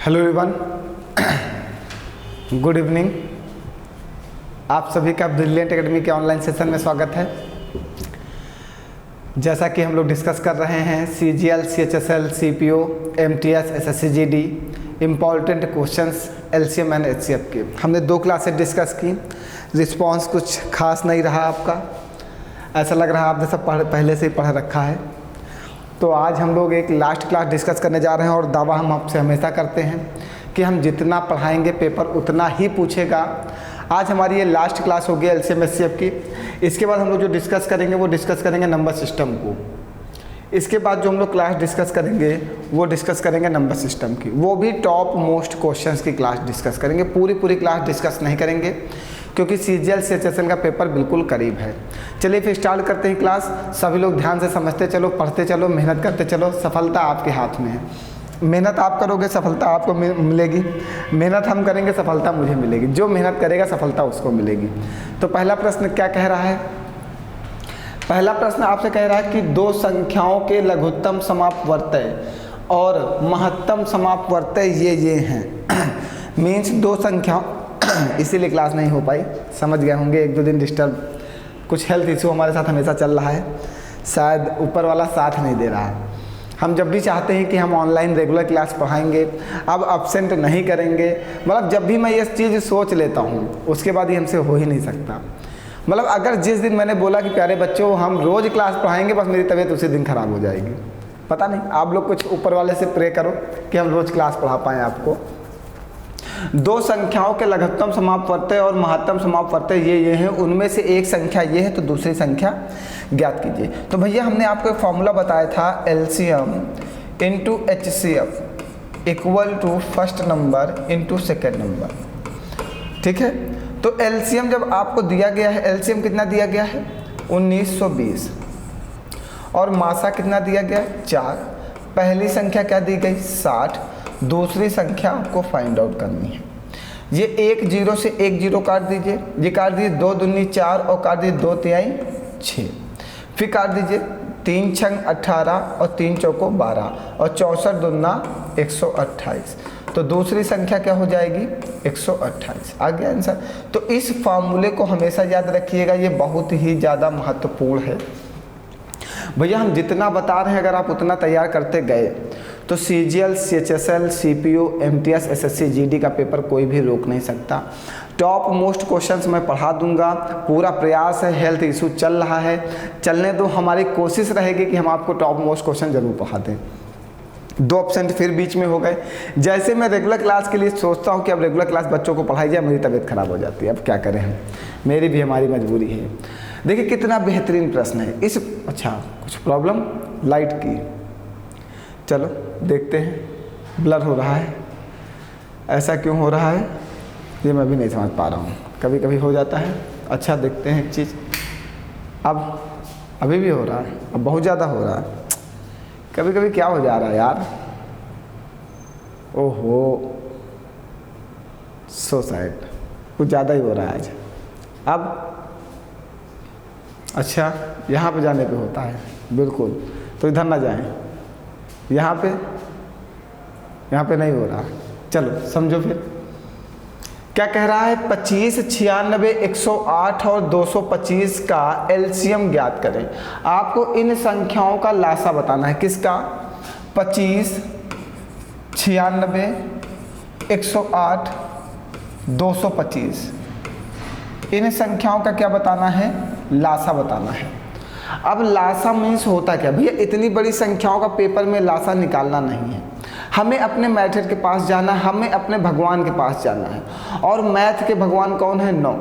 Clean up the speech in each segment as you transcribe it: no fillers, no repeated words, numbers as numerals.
Hello everyone, good evening. आप सभी का ब्रिलियंट एकेडमी के ऑनलाइन सेशन में स्वागत है। जैसा कि हम लोग डिस्कस कर रहे हैं CGL, CHSL, CPO, MTS, SSC GD important questions LCM and HCF के हमने 2 क्लासेस डिस्कस की। रिस्पांस कुछ खास नहीं रहा आपका, ऐसा लग रहा है आपने सब पहले से ही पढ़ रखा है। तो आज हम लोग एक लास्ट क्लास डिस्कस करने जा रहे हैं और दावा हम आपसे हमेशा करते हैं कि हम जितना पढ़ाएंगे पेपर उतना ही पूछेगा। आज हमारी ये लास्ट क्लास होगी LCM HCF की। इसके बाद हम लोग जो डिस्कस करेंगे वो डिस्कस करेंगे नंबर सिस्टम को। इसके बाद जो हम लोग क्लास डिस्कस करेंगे वो डिस्कस करेंगे नंबर सिस्टम की, वो भी टॉप मोस्ट क्वेश्चंस की क्लास डिस्कस करेंगे। पूरी क्लास डिस्कस नहीं करेंगे क्योंकि CGL CHSL का पेपर बिल्कुल करीब है। चलिए फिर स्टार्ट करते हैं क्लास। सभी लोग ध्यान से समझते चलो, पढ़ते चलो, मेहनत करते चलो। सफलता आपके हाथ में है। मेहनत आप करोगे सफलता आपको मिलेगी, मेहनत हम करेंगे सफलता मुझे मिलेगी। जो मेहनत करेगा सफलता उसको मिलेगी। तो पहला प्रश्न क्या कह रहा है? पहला प्रश्न आपसे कह रहा है कि 2 संख्याओं के लघुत्तम समापवर्तय और महत्तम समापवर्तय ये हैं। मीन्स 2 संख्याओं इसीलिए क्लास नहीं हो पाई, समझ गए होंगे। 1-2 दिन डिस्टर्ब, कुछ हेल्थ इशू हमारे साथ हमेशा चल रहा है, शायद ऊपर वाला साथ नहीं दे रहा है। हम जब भी चाहते हैं कि हम ऑनलाइन रेगुलर क्लास पढ़ाएंगे, अब अब्सेंट नहीं करेंगे, मतलब जब भी मैं ये चीज़ सोच लेता हूँ उसके बाद ये हमसे हो ही नहीं सकता। मतलब अगर जिस दिन मैंने बोला कि प्यारे बच्चों हम रोज़ क्लास पढ़ाएंगे, बस मेरी तबीयत उसी दिन ख़राब हो जाएगी। पता नहीं, आप लोग कुछ ऊपर वाले से प्रे करो कि हम रोज़ क्लास पढ़ा पाएँ आपको। 2 संख्याओं के लघुत्तम समापवर्तय और महत्तम समापवर्तय ये हैं। उनमें से एक संख्या ये है तो दूसरी संख्या ज्ञात कीजिए। तो भैया हमने आपको एक फॉर्मूला बताया था LCM into HCF equal to first number into second number. ठीक है, तो LCM जब आपको दिया गया है, LCM कितना दिया गया है 1920 और मासा कितना दिया गया 4। पहली संख्या क्या दी गई 60, दूसरी संख्या आपको फाइंड आउट करनी है। ये 1 0 से 1 0 काट दीजिए, ये काट दीजिए 2 दूनी 4 और काट दीजिए 2 तिहाई 6। फिर काट दीजिए 3 छंग 18 और 3 चौको 12 और 64 दूना 128। तो दूसरी संख्या क्या हो जाएगी 128। आ गया आंसर। तो इस फार्मूले को हमेशा याद रखिएगा, ये बहुत ही ज़्यादा महत्वपूर्ण है। भैया हम जितना बता रहे हैं अगर आप उतना तैयार करते गए तो CGL, CHSL, CPO, MTS, SSC GD का पेपर कोई भी रोक नहीं सकता। टॉप मोस्ट क्वेश्चंस मैं पढ़ा दूंगा, पूरा प्रयास है। हेल्थ इशू चल रहा है, चलने दो। हमारी कोशिश रहेगी कि हम आपको टॉप मोस्ट क्वेश्चन जरूर पढ़ा दें। 2 ऑप्शन फिर बीच में हो गए। जैसे मैं रेगुलर क्लास के लिए सोचता हूँ कि अब रेगुलर क्लास बच्चों को पढ़ाई जाए, मेरी तबीयत खराब हो जाती है। अब क्या करें हम, मेरी भी हमारी मजबूरी है। देखिए कितना बेहतरीन प्रश्न है इस। अच्छा, कुछ प्रॉब्लम लाइट की, चलो देखते हैं। ब्लर हो रहा है, ऐसा क्यों हो रहा है ये मैं भी नहीं समझ पा रहा हूँ। कभी कभी हो जाता है। अच्छा देखते हैं एक चीज़, अब अभी भी हो रहा है, अब बहुत ज़्यादा हो रहा है। कभी कभी क्या हो जा रहा है यार, ओहो सो सैड, कुछ ज़्यादा ही हो रहा है आज। अब अच्छा यहाँ पे जाने पे होता है बिल्कुल, तो इधर ना जाएं, यहाँ पे नहीं हो रहा। चलो समझो फिर क्या कह रहा है। 25, 96, 108 और 225 का LCM ज्ञात करें। आपको इन संख्याओं का लासा बताना है। किसका? 25, 96, 108, 225। इन संख्याओं का क्या बताना है? लासा बताना है। अब लासा मीन्स होता क्या भैया? इतनी बड़ी संख्याओं का पेपर में लासा निकालना नहीं है। हमें अपने मैथड के पास जाना है, हमें अपने भगवान के पास जाना है। और मैथ के भगवान कौन है? 9।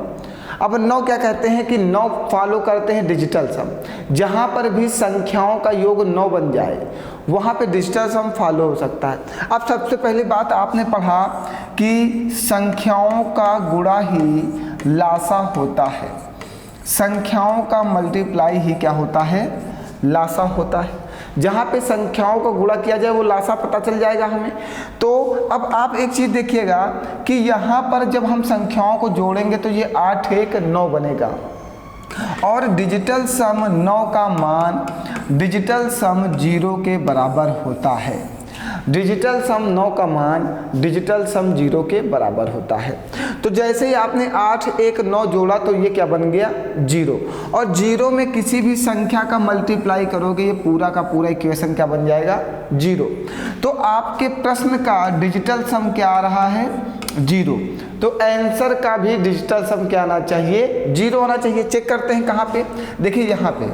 अब 9 क्या कहते हैं कि 9 फॉलो करते हैं डिजिटल सम। जहाँ पर भी संख्याओं का योग 9 बन जाए वहाँ पे डिजिटल सम फॉलो हो सकता है। अब सबसे पहली बात आपने पढ़ा कि संख्याओं का गुणा ही लासा होता है, संख्याओं का मल्टीप्लाई ही क्या होता है? लासा होता है। जहाँ पे संख्याओं को गुणा किया जाए वो लासा पता चल जाएगा हमें। तो अब आप एक चीज़ देखिएगा कि यहाँ पर जब हम संख्याओं को जोड़ेंगे तो ये 8 1 9 बनेगा और डिजिटल सम 9 का मान डिजिटल सम 0 के बराबर होता है। डिजिटल सम 9 का मान डिजिटल सम 0 के बराबर होता है। तो जैसे ही आपने 8, 1, 9 जोड़ा तो ये क्या बन गया 0, और 0 में किसी भी संख्या का मल्टीप्लाई करोगे ये पूरा का पूरा इक्वेशन क्या बन जाएगा 0। तो आपके प्रश्न का डिजिटल सम क्या आ रहा है 0, तो आंसर का भी डिजिटल सम क्या आना चाहिए 0 आना चाहिए। चेक करते हैं कहाँ पे, देखिए यहाँ पे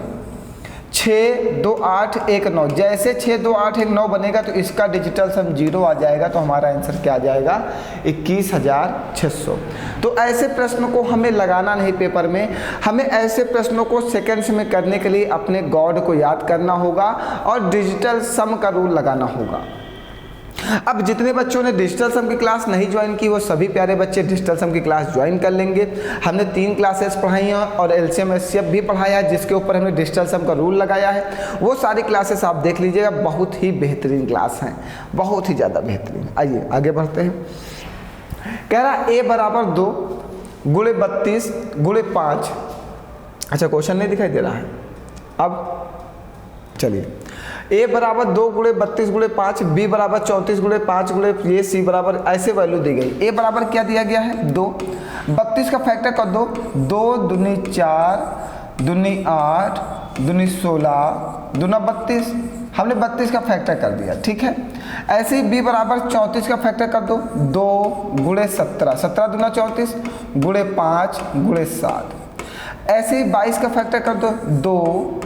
6, 2, 8, 1, 9, जैसे 6, 2, 8, 1, 9 बनेगा तो इसका डिजिटल सम 0 आ जाएगा, तो हमारा आंसर क्या आ जाएगा 21,600। तो ऐसे प्रश्नों को हमें लगाना नहीं पेपर में, हमें ऐसे प्रश्नों को सेकंड्स में करने के लिए अपने गॉड को याद करना होगा और डिजिटल सम का रूल लगाना होगा। अब जितने बच्चों ने डिजिटल सम की क्लास नहीं ज्वाइन की वो सभी प्यारे बच्चे डिजिटल सम की क्लास ज्वाइन कर लेंगे। हमने 3 क्लासेस पढ़ाई हैं और एलसीएम एचसीएफ भी पढ़ाया है जिसके ऊपर हमने डिजिटल सम का रूल लगाया है। वो सारी क्लासेस आप देख लीजिएगा, बहुत ही बेहतरीन क्लास हैं, बहुत ही ज़्यादा बेहतरीन। आइए आगे बढ़ते हैं। कह रहा a बराबर 2 गुणे 32 गुणे 5। अच्छा क्वेश्चन नहीं दिखाई दे रहा है। अब चलिए a बराबर 2 गुणे 32 गुणे 5, b बराबर 34 गुणे 5 गुणे ये, c बराबर ऐसे वैल्यू दी गई। a बराबर क्या दिया गया है 2, 32 का फैक्टर कर दो, 2 दूनी 4 दूनी 8 दूनी 16 दूना 32, हमने 32 का फैक्टर कर दिया, ठीक है। ऐसे ही b बराबर 34 का फैक्टर कर दो, 2 गुणे 17, 17 दूना 34 गुणे 5 गुणे 7। ऐसे ही 22 का फैक्टर कर दो, 2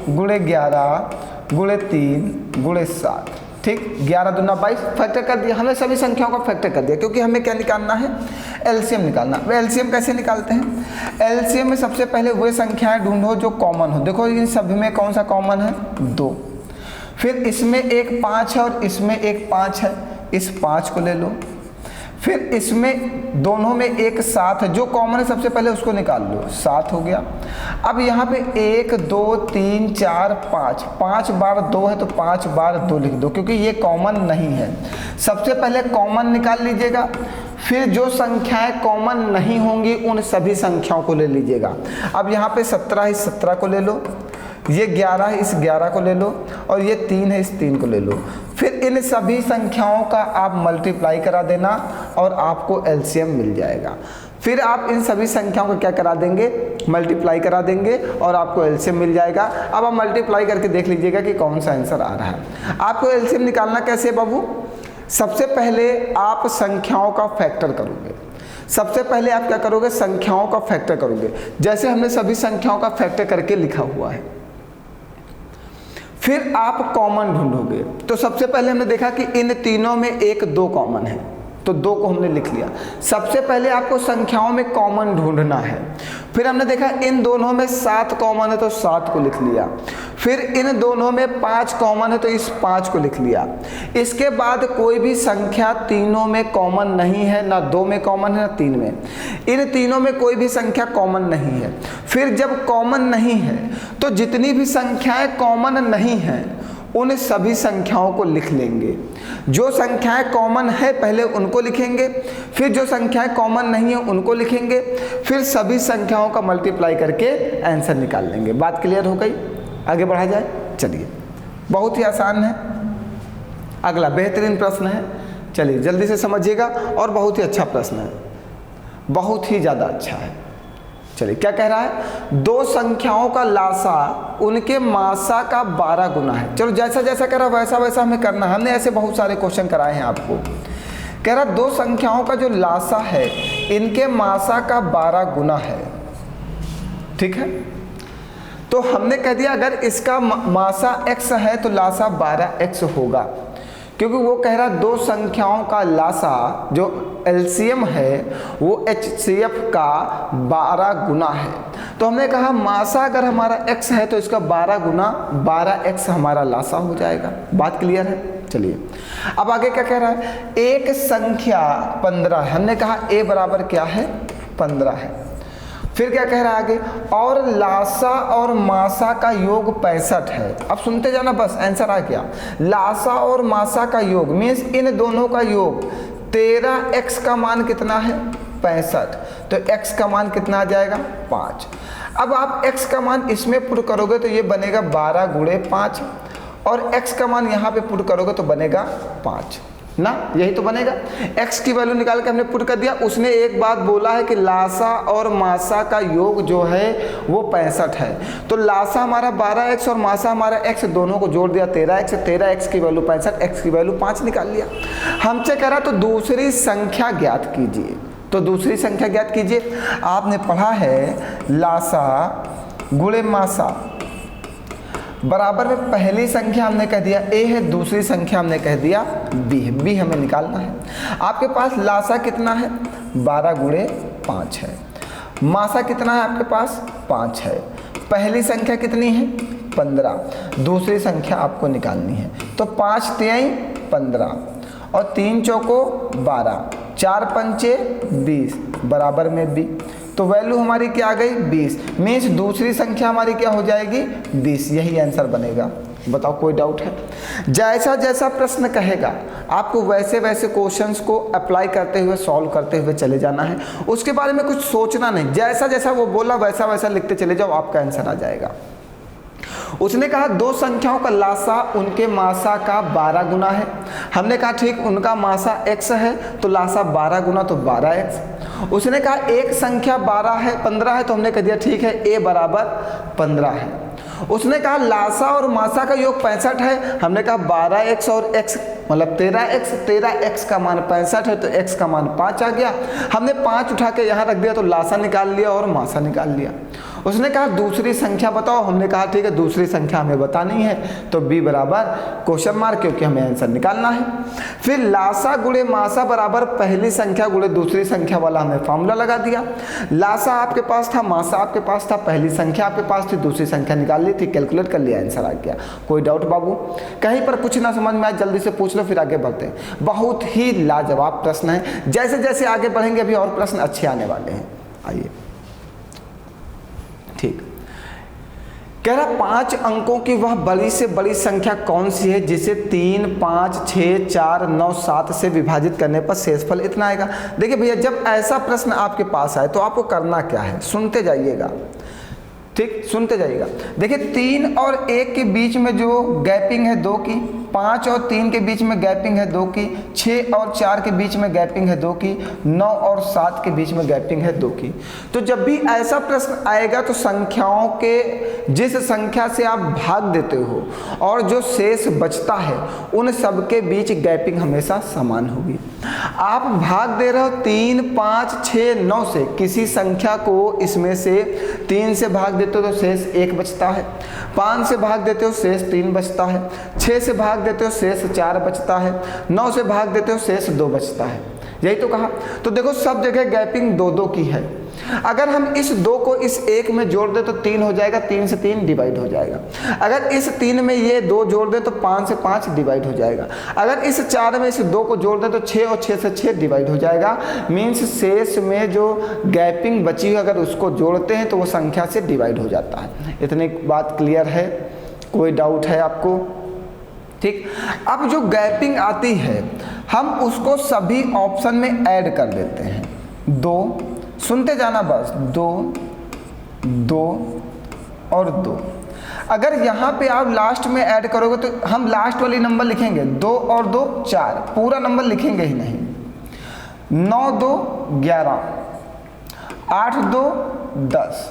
गुणे 11 गुणे 3 गुणे 7, ठीक। 11 दूना 22 फैक्टर कर दिया, हमने सभी संख्याओं का फैक्टर कर दिया क्योंकि हमें क्या निकालना है एलसीएम निकालना। एलसीएम कैसे निकालते हैं, एलसीएम में सबसे पहले वे संख्याएं ढूंढो जो कॉमन हो। देखो इन सभी में कौन सा कॉमन है 2, फिर इसमें एक 5 है और इसमें एक 5 है, इस 5 को ले लो। फिर इसमें दोनों में एक 7 है, जो कॉमन है सबसे पहले उसको निकाल लो, 7 हो गया। अब यहाँ पे 1 2 3 4 5, 5 बार 2 है तो 5 बार 2 लिख दो क्योंकि ये कॉमन नहीं है। सबसे पहले कॉमन निकाल लीजिएगा, फिर जो संख्याएं कॉमन नहीं होंगी उन सभी संख्याओं को ले लीजिएगा। अब यहाँ पे 17 है, इस 17 को ले लो, ये 11 है, इस 11 को ले लो, और ये 3 है, इस 3 को ले लो। फिर इन सभी संख्याओं का आप मल्टीप्लाई करा देना और आपको एलसीएम मिल जाएगा। फिर आप इन सभी संख्याओं को क्या करा देंगे मल्टीप्लाई करा देंगे और आपको एलसीएम मिल जाएगा। अब आप मल्टीप्लाई करके देख लीजिएगा कि कौन सा आंसर आ रहा है। आपको एलसीएम निकालना कैसे बाबू, सबसे पहले आप संख्याओं का फैक्टर करोगे। सबसे पहले आप क्या करोगे संख्याओं का फैक्टर करोगे, जैसे हमने सभी संख्याओं का फैक्टर करके लिखा हुआ है। फिर आप कॉमन ढूंढोगे, तो सबसे पहले हमने देखा कि इन तीनों में एक 2 कॉमन है, तो 2 को हमने लिख लिया। सबसे पहले आपको संख्याओं में कॉमन ढूंढना है। फिर हमने देखा इन दोनों में 7 कॉमन है तो 7 को लिख लिया। फिर इन दोनों में 5 कॉमन है तो इस 5 को लिख लिया। इसके बाद कोई भी संख्या तीनों में कॉमन नहीं है, ना 2 में कॉमन है ना 3 में, इन तीनों में कोई भी संख्या कॉमन नहीं है। फिर जब कॉमन नहीं है तो जितनी भी संख्याएं कॉमन नहीं हैं उन सभी संख्याओं को लिख लेंगे। जो संख्याएं कॉमन है पहले उनको लिखेंगे, फिर जो संख्याएं कॉमन नहीं है उनको लिखेंगे, फिर सभी संख्याओं का मल्टीप्लाई करके आंसर निकाल लेंगे। बात क्लियर हो गई, आगे बढ़ा जाए। चलिए बहुत ही आसान है, अगला बेहतरीन प्रश्न है, चलिए जल्दी से समझिएगा और बहुत ही अच्छा प्रश्न है, बहुत ही ज़्यादा अच्छा है। चलिए क्या कह रहा है, 2 संख्याओं का लासा उनके मासा का 12 गुना है। चलो जैसा जैसा कह रहा वैसा वैसा हमें करना है, हमने ऐसे बहुत सारे क्वेश्चन कराए हैं आपको। कह रहा 2 संख्याओं का जो लासा है इनके मासा का 12 गुना है, ठीक है। तो हमने कह दिया अगर इसका मासा x है तो लासा 12x होगा, क्योंकि वो कह रहा 2 संख्याओं का लासा जो एलसीएम है वो एचसीएफ का 12 गुना है। तो हमने कहा मासा अगर हमारा x है तो इसका 12 गुना 12x हमारा लासा हो जाएगा। बात क्लियर है। चलिए अब आगे क्या कह रहा है, एक संख्या 15 है, हमने कहा a बराबर क्या है 15 है। फिर क्या कह रहा है आगे, और लासा और मासा का योग 65 है। अब सुनते जाना, बस आंसर आ गया। लासा और मासा का योग मीन्स इन दोनों का योग 13x का मान कितना है 65, तो x का मान कितना आ जाएगा 5। अब आप x का मान इसमें पुट करोगे तो ये बनेगा 12 गुणे 5 और x का मान यहाँ पे पुट करोगे तो बनेगा 5। ना, यही तो बनेगा। x की वैल्यू निकाल के हमने पुट कर दिया। उसने एक बात बोला है कि लासा और मासा का योग जो है वो 65 है, तो लासा हमारा 12x और मासा हमारा x, दोनों को जोड़ दिया 13x, 13x की वैल्यू 65, x की वैल्यू 5 निकाल लिया। हमसे कह रहा तो दूसरी संख्या ज्ञात कीजिए, तो दूसरी संख्या ज्ञात कीजिए। आपने पढ़ा है लासा गुणे मासा बराबर में पहली संख्या हमने कह दिया a है, दूसरी संख्या हमने कह दिया b है, b हमें निकालना है। आपके पास लासा कितना है 12 गुणे 5 है, मासा कितना है आपके पास 5 है, पहली संख्या कितनी है 15, दूसरी संख्या आपको निकालनी है। तो 5 तिहाई 15 और 3 चौको 12, 4 पंचे 20 बराबर में b, तो वैल्यू हमारी क्या आ गई 20, मीन्स दूसरी संख्या हमारी क्या हो जाएगी 20, यही आंसर बनेगा। बताओ कोई डाउट है? जैसा जैसा प्रश्न कहेगा आपको वैसे वैसे क्वेश्चंस को अप्लाई करते हुए सॉल्व करते हुए चले जाना है, उसके बारे में कुछ सोचना नहीं, जैसा जैसा वो बोला वैसा वैसा लिखते चले जाओ, आपका आंसर आ जाएगा। उसने कहा दो संख्याओं का लासा उनके मासा का 12 गुना है। हमने कहा ठीक, उनका मासा x है तो लासा 12 गुना तो 12x। उसने कहा एक संख्या 15 है तो हमने कह दिया ठीक है a बराबर 15 है। उसने कहा लासा और मासा का योग 65 है, हमने कहा 12x और x मतलब 13x का मान 65 है तो x का मान 5 आ गया। हमने 5 उठा के यहाँ रख दिया तो लासा निकाल लिया और मासा निकाल लिया। उसने कहा दूसरी संख्या बताओ, हमने कहा ठीक है दूसरी संख्या हमें बतानी है तो b बराबर क्वेश्चन मार्क, क्योंकि हमें आंसर निकालना है। फिर लासा गुणे मासा बराबर पहली संख्या गुणे दूसरी संख्या वाला हमें फॉर्मूला लगा दिया। लासा आपके पास था, मासा आपके पास था, पहली संख्या आपके पास थी, दूसरी संख्या निकाल ली थी, कैलकुलेट कर लिया, आंसर आ गया। कोई डाउट बाबू? कहीं पर कुछ ना समझ में आए जल्दी से पूछ लो, फिर आगे बढ़ते हैं। बहुत ही लाजवाब प्रश्न है, जैसे जैसे आगे बढ़ेंगे अभी और प्रश्न अच्छे आने वाले हैं। आइए ठीक, कह रहा 5 अंकों की वह बड़ी से बड़ी संख्या कौन सी है जिसे 3, 5, 6, 4, 9, 7 से विभाजित करने पर शेषफल इतना आएगा। देखिए भैया जब ऐसा प्रश्न आपके पास आए तो आपको करना क्या है, सुनते जाइएगा, ठीक, सुनते जाइएगा। देखिए 3 और 1 के बीच में जो गैपिंग है 2 की, 5 और 3 के बीच में गैपिंग है 2 की, 6 और 4 के बीच में गैपिंग है 2 की, 9 और 7 के बीच में गैपिंग है 2 की। तो जब भी ऐसा प्रश्न आएगा तो संख्याओं के जिस संख्या से आप भाग देते हो और जो शेष बचता है उन सब के बीच गैपिंग हमेशा समान होगी। आप भाग दे रहे हो 3, 5, 6, 9 से, किसी संख्या को इसमें से 3 से भाग देते हो तो शेष 1 बचता है, 5 से भाग देते हो शेष 3 बचता है, 6 से भाग देते हो शेष 4 बचता है, 9 से भाग देते हो शेष 2 बचता है। यही तो कहा। तो देखो सब जगह गैपिंग 2-2 की है। अगर हम इस 2 को इस 1 में जोड़ दें तो 3 हो जाएगा, 3 से 3 डिवाइड हो जाएगा। अगर इस 3 में ये 2 जोड़ दें तो 5 से 5 डिवाइड हो जाएगा। अगर इस 4 में इस 2 को जोड़ दें तो 6 और 6 से 6 डिवाइड हो जाएगा। मीन्स शेष में जो गैपिंग बची है अगर उसको जोड़ते हैं तो वो संख्या से डिवाइड हो जाता है। इतनी बात क्लियर है? कोई डाउट है आपको? ठीक, अब जो गैपिंग आती है हम उसको सभी ऑप्शन में ऐड कर देते हैं। 2, सुनते जाना बस, 2, 2 और 2। अगर यहाँ पे आप लास्ट में ऐड करोगे तो हम लास्ट वाली नंबर लिखेंगे 2 और 2 4, पूरा नंबर लिखेंगे ही नहीं। 9, 2, 11, 8, 2, 10,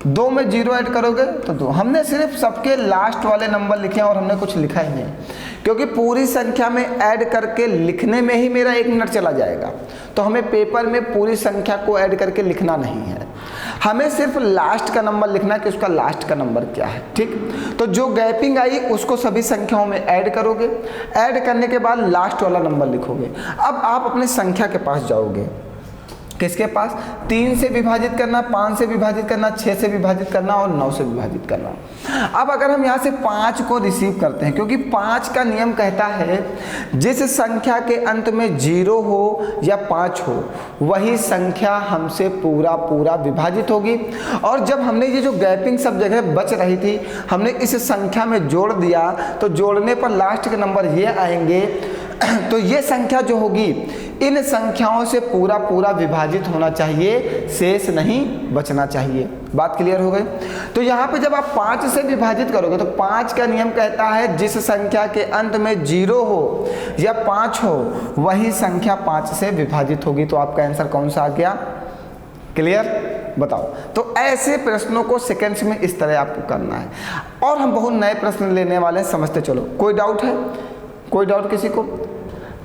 2 में 0 ऐड करोगे तो 2। हमने सिर्फ सबके लास्ट वाले नंबर लिखे हैं और हमने कुछ लिखा ही नहीं, क्योंकि पूरी संख्या में ऐड करके लिखने में ही मेरा 1 मिनट चला जाएगा। तो हमें पेपर में पूरी संख्या को ऐड करके लिखना नहीं है, हमें सिर्फ लास्ट का नंबर लिखना है कि उसका लास्ट का नंबर क्या है। ठीक, तो जो गैपिंग आई उसको सभी संख्याओं में ऐड करोगे, ऐड करने के बाद लास्ट वाला नंबर लिखोगे। अब आप अपनी संख्या के पास जाओगे, किसके पास? 3 से विभाजित करना, 5 से विभाजित करना, 6 से विभाजित करना और 9 से विभाजित करना। अब अगर हम यहाँ से 5 को रिसीव करते हैं, क्योंकि 5 का नियम कहता है जिस संख्या के अंत में 0 हो या 5 हो वही संख्या हमसे पूरा विभाजित होगी। और जब हमने ये जो गैपिंग सब जगह बच रही थी हमने इस संख्या में जोड़ दिया तो जोड़ने पर लास्ट के नंबर ये आएंगे। तो ये संख्या जो होगी इन संख्याओं से पूरा पूरा विभाजित होना चाहिए, शेष नहीं बचना चाहिए। बात क्लियर हो गई। तो यहाँ पे जब आप 5 से विभाजित करोगे तो 5 का नियम कहता है जिस संख्या के अंत में 0 हो या 5 हो वही संख्या 5 से विभाजित होगी। तो आपका आंसर कौन सा आ गया? क्लियर? बताओ। तो ऐसे प्रश्नों को सेकंड्स में इस तरह आपको करना है और हम बहुत नए प्रश्न लेने वाले हैं, समझते चलो। कोई डाउट है? कोई डाउट किसी को?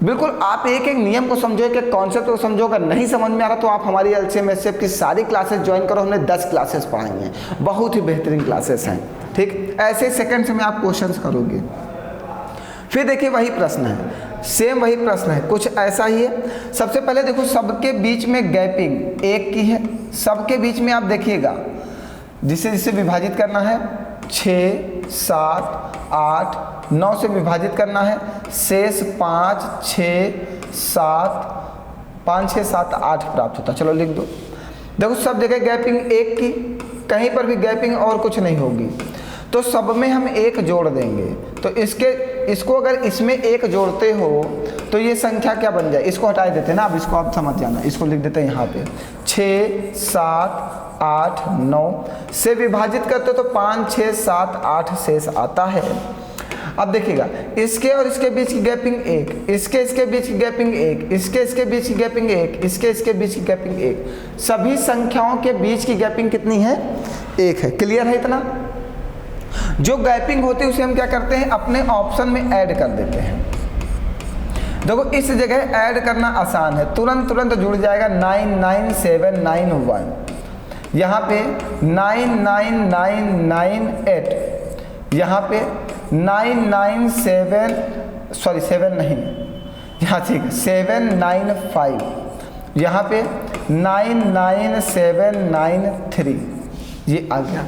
बिल्कुल, आप एक एक नियम को समझो, एक कॉन्सेप्ट को समझो। अगर नहीं समझ में आ रहा तो आप हमारी LCM SCF की सारी क्लासेस ज्वाइन करो। हमने 10 क्लासेस पढ़ाई हैं, बहुत ही बेहतरीन क्लासेस हैं। ठीक, ऐसे सेकंड्स में आप क्वेश्चंस करोगे। फिर देखिए वही प्रश्न है, सेम वही प्रश्न है, कुछ ऐसा ही है। सबसे पहले देखो, सबके बीच में गैपिंग 1 की है। सबके बीच में आप देखिएगा जिसे जिसे विभाजित करना है 6, 7, 8, 9 से विभाजित करना है, शेष 5, 6, 7, 5, 6, 7, 8 प्राप्त होता है। चलो लिख दो। देखो सब जगह गैपिंग 1 की, कहीं पर भी गैपिंग और कुछ नहीं होगी, तो सब में हम 1 जोड़ देंगे। तो इसको अगर इसमें 1 जोड़ते हो तो ये संख्या क्या बन जाए? इसको हटा देते हैं ना, अब इसको आप समझ जाना। इसको लिख देते हैं यहाँ पे 6, 7, 8, 9 से विभाजित करते हो तो 5, 6, 7, 8 शेष आता है। अब देखिएगा, इसके और इसके बीच की गैपिंग 1, इसके बीच की गैपिंग 1, इसके बीच की गैपिंग 1, इसके बीच की गैपिंग 1। सभी संख्याओं के बीच की गैपिंग कितनी है? 1 है। क्लियर है इतना? जो गैपिंग होती है उसे हम क्या करते हैं? अपने ऑप्शन में ऐड कर देते हैं। देखो इस जगह ऐड करना आसान है, तुरंत जुड़ जाएगा 99791। यहाँ पे 99998, यहाँ पे 997 सॉरी 7 नहीं, यहाँ ठीक 795, यहाँ पे 99793, ये आ गया।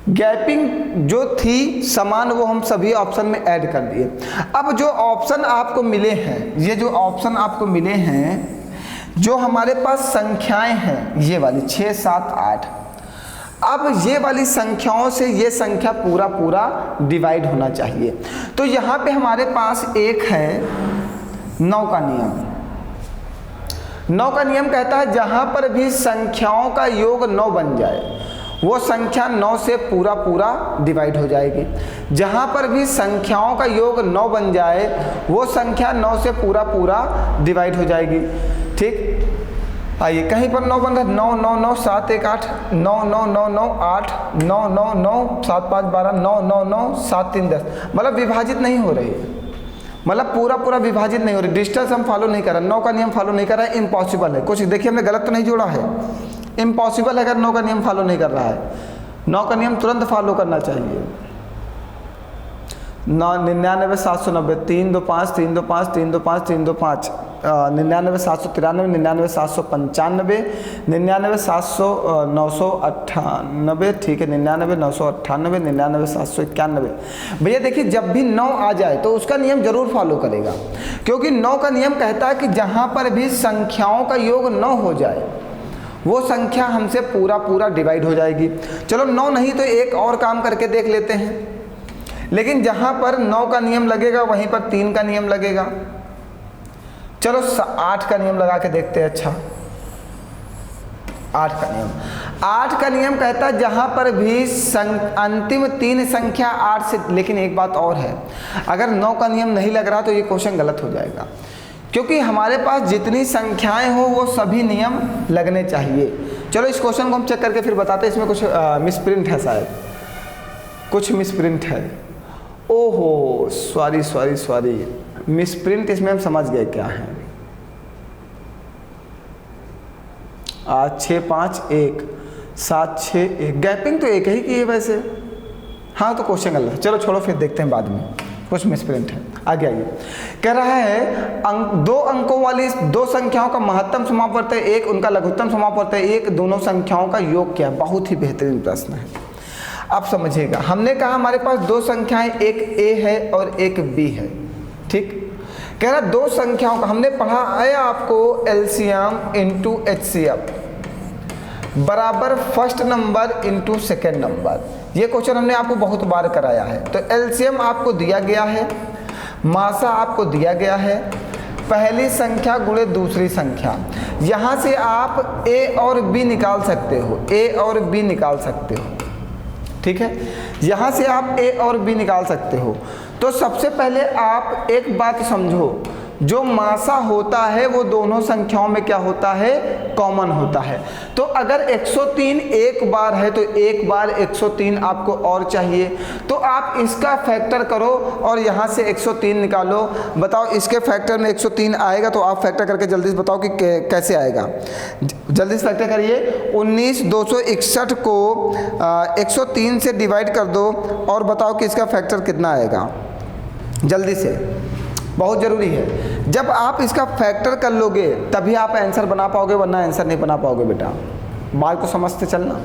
गैपिंग जो थी समान वो हम सभी ऑप्शन में ऐड कर दिए। अब जो ऑप्शन आपको मिले हैं, ये जो ऑप्शन आपको मिले हैं, जो हमारे पास संख्याएं हैं ये वाली 6, 7, 8, अब ये वाली संख्याओं से ये संख्या पूरा पूरा डिवाइड होना चाहिए। तो यहाँ पे हमारे पास एक है 9 का नियम। 9 का नियम कहता है जहाँ पर भी संख्याओं का योग 9 बन जाए वो संख्या 9 से पूरा पूरा डिवाइड हो जाएगी। जहाँ पर भी संख्याओं का योग 9 बन जाए वो संख्या 9 से पूरा पूरा डिवाइड हो जाएगी। ठीक, आइए कहीं पर 9 बन रहा है, 9 9 9 7 1 8, 9 9 9 9 8, 9 9 9 7 5 12, 9 9 9 7 3 10, मतलब विभाजित नहीं हो रही है, मतलब पूरा पूरा विभाजित नहीं हो रही। डिस्टेंस हम फॉलो नहीं कर रहे, 9 का नियम फॉलो नहीं कर रहा है, इम्पॉसिबल है। कुछ देखिए हमने गलत तो नहीं जोड़ा है, इम्पॉसिबल है अगर 9 का नियम फॉलो नहीं कर रहा है। 9 का नियम तुरंत फॉलो करना चाहिए। 99 790, 3 2 5 3 2 5 3 2 5 3 2 5, 99 793, 99 795, 99 700 998, ठीक है 99 998, 99 791। भैया देखिए जब भी 9 आ जाए तो उसका नियम जरूर फॉलो करेगा, क्योंकि 9 का नियम कहता है कि जहाँ पर भी संख्याओं का योग 9 हो जाए वो संख्या हमसे पूरा पूरा डिवाइड हो जाएगी। चलो 9 नहीं तो एक और काम करके देख लेते हैं, लेकिन जहाँ पर 9 का नियम लगेगा वहीं पर 3 का नियम लगेगा। चलो 8 का नियम लगा के देखते हैं। अच्छा 8 का नियम, 8 का नियम कहता है जहाँ पर भी अंतिम 3 संख्या 8 से, लेकिन एक बात और है, अगर 9 का नियम नहीं लग रहा तो ये क्वेश्चन गलत हो जाएगा, क्योंकि हमारे पास जितनी संख्याएं हो वो सभी नियम लगने चाहिए। चलो इस क्वेश्चन को हम चेक करके फिर बताते हैं। इसमें कुछ मिसप्रिंट है, शायद कुछ मिसप्रिंट है। ओहो सॉरी मिसप्रिंट इसमें हम समझ गए क्या है। 6 5 1 7 6 1, गैपिंग तो एक ही की है वैसे। हाँ तो क्वेश्चन गलत है, चलो छोड़ो फिर देखते हैं बाद में, कुछ मिसप्रिंट है। आगे आइए, कह रहा है 2 अंकों वाली 2 संख्याओं का महत्तम समापवर्त है 1, उनका लघुत्तम समापवर्त है 1, दोनों संख्याओं का योग क्या है। बहुत ही बेहतरीन प्रश्न है, आप समझिएगा। हमने कहा हमारे पास 2 संख्याएं, एक a है और एक b है। ठीक, कह रहा 2 संख्याओं का, हमने पढ़ा है आपको LCM इंटू HCF बराबर first number into second number. ये क्वेश्चन हमने आपको बहुत बार कराया है। तो LCM आपको दिया गया है, मासा आपको दिया गया है, पहली संख्या गुणे दूसरी संख्या। यहाँ से आप a और b निकाल सकते हो, a और b निकाल सकते हो, ठीक है। यहाँ से आप a और b निकाल सकते हो। तो सबसे पहले आप एक बात समझो, जो मासा होता है वो दोनों संख्याओं में क्या होता है, कॉमन होता है। तो अगर 103 एक बार है तो एक बार 103 आपको और चाहिए, तो आप इसका फैक्टर करो और यहाँ से 103 निकालो। बताओ इसके फैक्टर में 103 आएगा, तो आप फैक्टर करके जल्दी से बताओ कि कैसे आएगा। जल्दी से फैक्टर करिए। 19,261 को 103 से डिवाइड कर दो और बताओ कि इसका फैक्टर कितना आएगा। जल्दी से, बहुत ज़रूरी है। जब आप इसका फैक्टर कर लोगे तभी आप आंसर बना पाओगे, वरना आंसर नहीं बना पाओगे बेटा। बात को समझते चलना।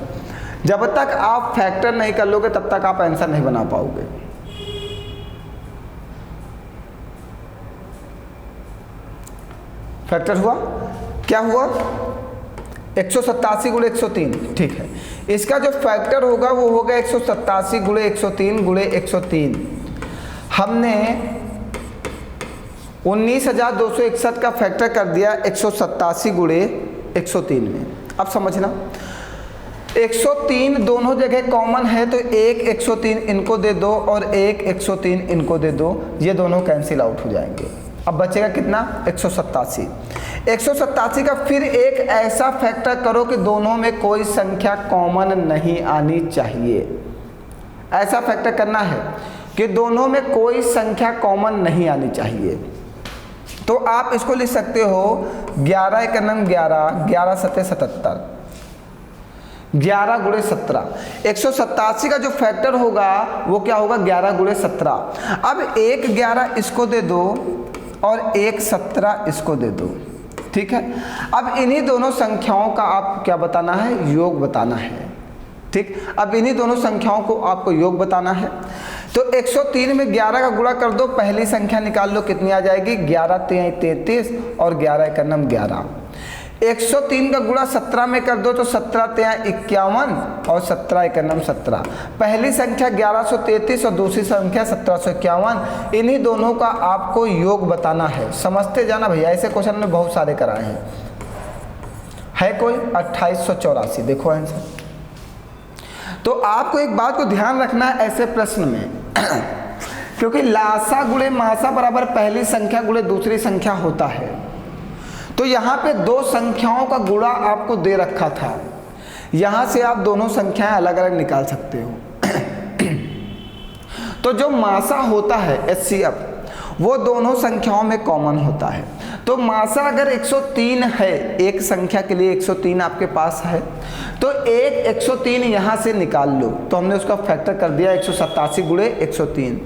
जब तक आप फैक्टर नहीं कर लोगे तब तक आप आंसर नहीं बना पाओगे। फैक्टर हुआ, क्या हुआ, 187 गुणे 103, ठीक है। इसका जो फैक्टर होगा वो होगा 187 गुणे 103 गुणे 103। हमने 19,261 का फैक्टर कर दिया 187 गुणे 103 में। अब समझना, 103 दोनों जगह कॉमन है, तो एक 103 इनको दे दो और एक 103 इनको दे दो, ये दोनों कैंसिल आउट हो जाएंगे। अब बचेगा कितना, 187। 187 का फिर एक ऐसा फैक्टर करो कि दोनों में कोई संख्या कॉमन नहीं आनी चाहिए। ऐसा फैक्टर करना है कि दोनों में कोई संख्या कॉमन नहीं आनी चाहिए। तो आप इसको लिख सकते हो 11 × 11, 11 × 7 = 77, 11 गुणे 17। 187 का जो फैक्टर होगा वो क्या होगा, 11 गुणे 17। अब एक 11 इसको दे दो और एक 17 इसको दे दो, ठीक है। अब इन्हीं दोनों संख्याओं का आप क्या बताना है, योग बताना है, ठीक। अब इन्हीं दोनों संख्याओं को आपको योग बताना है। तो 103 में 11 का गुणा कर दो, पहली संख्या निकाल लो कितनी आ जाएगी, 11 × 3 = 33 और 11 × 9 = 11। 103 का गुणा 17 में कर दो तो 17 × 3 = 51 और 17 × 9 = 17। पहली संख्या 1133 और दूसरी संख्या 1751। इन्हीं दोनों का आपको योग बताना है। समझते जाना भैया, ऐसे क्वेश्चन में बहुत सारे कराए हैं। है कोई 2884, देखो आंसर। तो आपको एक बात को ध्यान रखना है ऐसे प्रश्न में क्योंकि लासा गुणे मासा बराबर पहली संख्या गुणे दूसरी संख्या होता है। तो यहाँ पे दो संख्याओं का गुणा आपको दे रखा था, यहाँ से आप दोनों संख्याएं अलग अलग निकाल सकते हो। तो जो मासा होता है HCF वो दोनों संख्याओं में कॉमन होता है। तो मासा अगर 103 है, एक संख्या के लिए 103 आपके पास है, तो एक 103 यहाँ से निकाल लो। तो हमने उसका फैक्टर कर दिया 187 गुणे 103।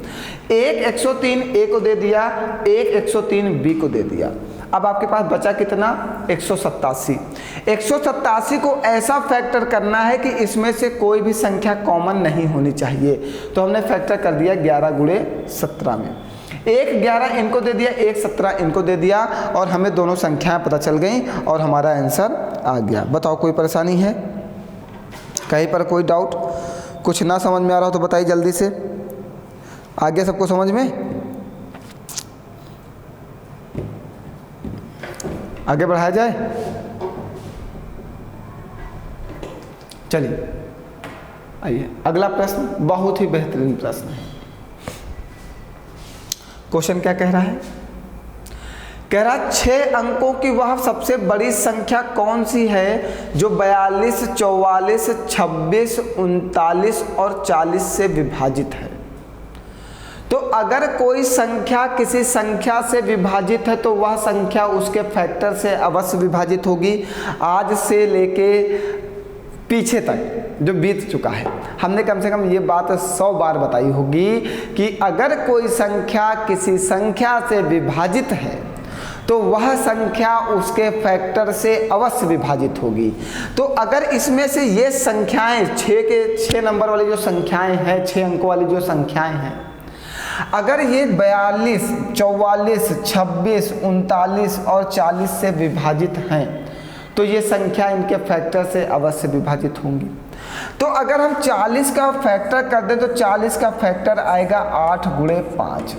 एक 103 A को दे दिया, एक 103 B को दे दिया। अब आपके पास बचा कितना, 187। 187 को ऐसा फैक्टर करना है कि इसमें से कोई भी संख्या कॉमन नहीं होनी चाहिए। तो हमने फैक्टर कर दिया 11 गुणे 17 में। एक 11 इनको दे दिया, एक 17 इनको दे दिया और हमें दोनों संख्याएं पता चल गई और हमारा आंसर आ गया। बताओ कोई परेशानी है, कहीं पर कोई डाउट, कुछ ना समझ में आ रहा हो तो बताइए जल्दी से। आ गया सबको समझ में? आगे बढ़ाया जाए, चलिए आइए अगला प्रश्न बहुत ही बेहतरीन प्रश्न है। क्वेश्चन क्या कह रहा है, कह रहा 6 अंकों की वह सबसे बड़ी संख्या कौन सी है जो 42, 44, 26, 39 और 40 से विभाजित है। तो अगर कोई संख्या किसी संख्या से विभाजित है तो वह संख्या उसके फैक्टर से अवश्य विभाजित होगी। आज से लेके पीछे तक जो बीत चुका है, हमने कम से कम ये बात 100 बार बताई होगी कि अगर कोई संख्या किसी संख्या से विभाजित है तो वह संख्या उसके फैक्टर से अवश्य विभाजित होगी। तो अगर इसमें से ये संख्याएं 6 नंबर वाली जो संख्याएं हैं, 6 अंकों वाली जो संख्याएं हैं, अगर ये 42, 44, 26, 39 और 40 से विभाजित हैं तो ये संख्या इनके फैक्टर से अवश्य विभाजित होंगी। तो अगर हम 40 का फैक्टर कर दें तो 40 का फैक्टर आएगा 8 गुणे 5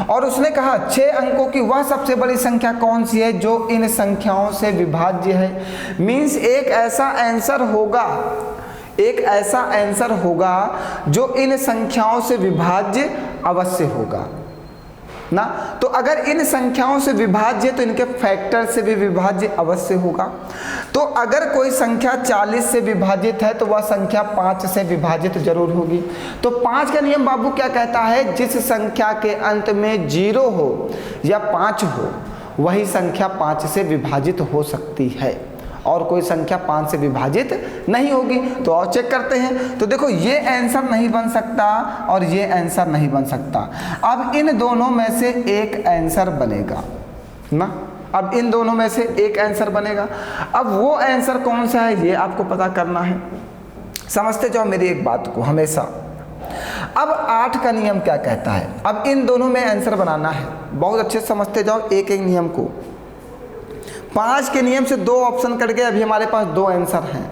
और उसने कहा 6 अंकों की वह सबसे बड़ी संख्या कौन सी है जो इन संख्याओं से विभाज्य है। मीन्स एक ऐसा आंसर होगा जो इन संख्याओं से विभाज्य अवश्य होगा ना। तो अगर इन संख्याओं से विभाज्य तो इनके फैक्टर से भी विभाज्य अवश्य होगा। तो अगर कोई संख्या 40 से विभाजित है तो वह संख्या 5 से विभाजित जरूर होगी। तो 5 का नियम बाबू क्या कहता है, जिस संख्या के अंत में 0 हो या 5 हो वही संख्या 5 से विभाजित हो सकती है और कोई संख्या 5 से विभाजित नहीं होगी। तो और चेक करते हैं। तो देखो ये आंसर नहीं बन सकता और ये आंसर नहीं बन सकता। अब इन दोनों में से एक आंसर बनेगा ना, अब इन दोनों में से एक आंसर बनेगा। अब वो आंसर कौन सा है ये आपको पता करना है। समझते जाओ मेरी एक बात को हमेशा। अब 8 का नियम क्या कहता है, अब इन दोनों में आंसर बनाना है। बहुत अच्छे से समझते जाओ एक एक नियम को। 5 के नियम से 2 ऑप्शन कट गए, अभी हमारे पास 2 आंसर हैं।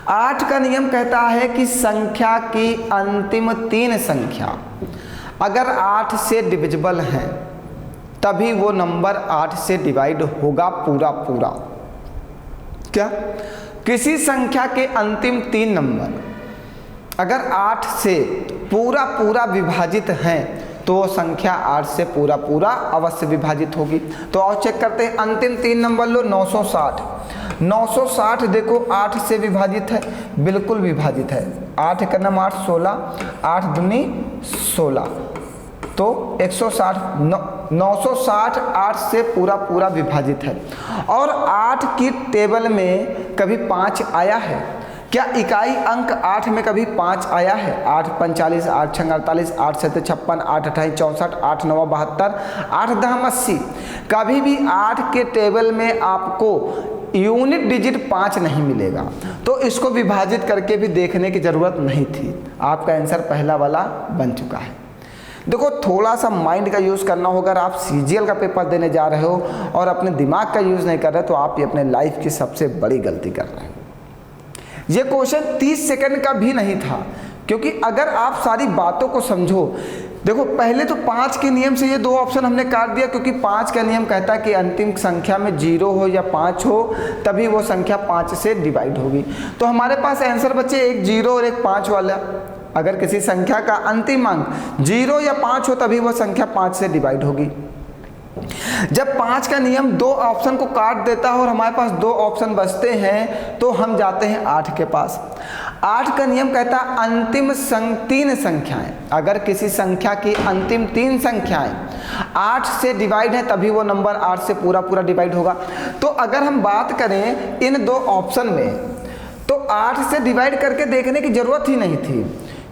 8 का नियम कहता है कि संख्या की अंतिम 3 संख्या अगर 8 से डिविजिबल है तभी वो नंबर 8 से डिवाइड होगा पूरा पूरा। क्या किसी संख्या के अंतिम 3 नंबर अगर 8 से पूरा पूरा विभाजित हैं तो वो संख्या 8 से पूरा पूरा अवश्य विभाजित होगी। तो और चेक करते हैं। अंतिम 3 नंबर लो 960। 960 देखो 8 से विभाजित है, बिल्कुल विभाजित है। 8 का नाम 8 16, 8 दूनी 16 तो 160। 960 8 से पूरा पूरा विभाजित है। और 8 की टेबल में कभी 5 आया है क्या? इकाई अंक 8 में कभी 5 आया है? 8 45, 8 6 48, 8 7 56, 8 28 64, 8 9 72, 8 10 80। कभी भी 8 के टेबल में आपको यूनिट डिजिट 5 नहीं मिलेगा। तो इसको विभाजित करके भी देखने की ज़रूरत नहीं थी। आपका आंसर पहला वाला बन चुका है। देखो थोड़ा सा माइंड का यूज़ करना होगा। अगर आप सीजीएल का पेपर देने जा रहे हो और अपने दिमाग का यूज़ नहीं कर रहे तो आप ये अपने लाइफ की सबसे बड़ी गलती कर रहे हैं। ये क्वेश्चन 30 सेकंड का भी नहीं था, क्योंकि अगर आप सारी बातों को समझो। देखो पहले तो 5 के नियम से ये 2 ऑप्शन हमने काट दिया, क्योंकि 5 का नियम कहता है कि अंतिम संख्या में 0 हो या 5 हो तभी वो संख्या 5 से डिवाइड होगी। तो हमारे पास आंसर बचे एक 0 और एक 5 वाला। अगर किसी संख्या का अंतिम अंक 0 या 5 हो तभी वो संख्या 5 से डिवाइड होगी। जब 5 का नियम 2 ऑप्शन को काट देता है और हमारे पास 2 ऑप्शन बचते हैं तो हम जाते हैं 8 के पास। 8 का नियम कहता है अंतिम 3 संख्याएं, अगर किसी संख्या की अंतिम 3 संख्याएं 8 से डिवाइड है तभी वो नंबर 8 से पूरा पूरा डिवाइड होगा। तो अगर हम बात करें इन 2 ऑप्शन में तो 8 से डिवाइड करके देखने की जरूरत ही नहीं थी,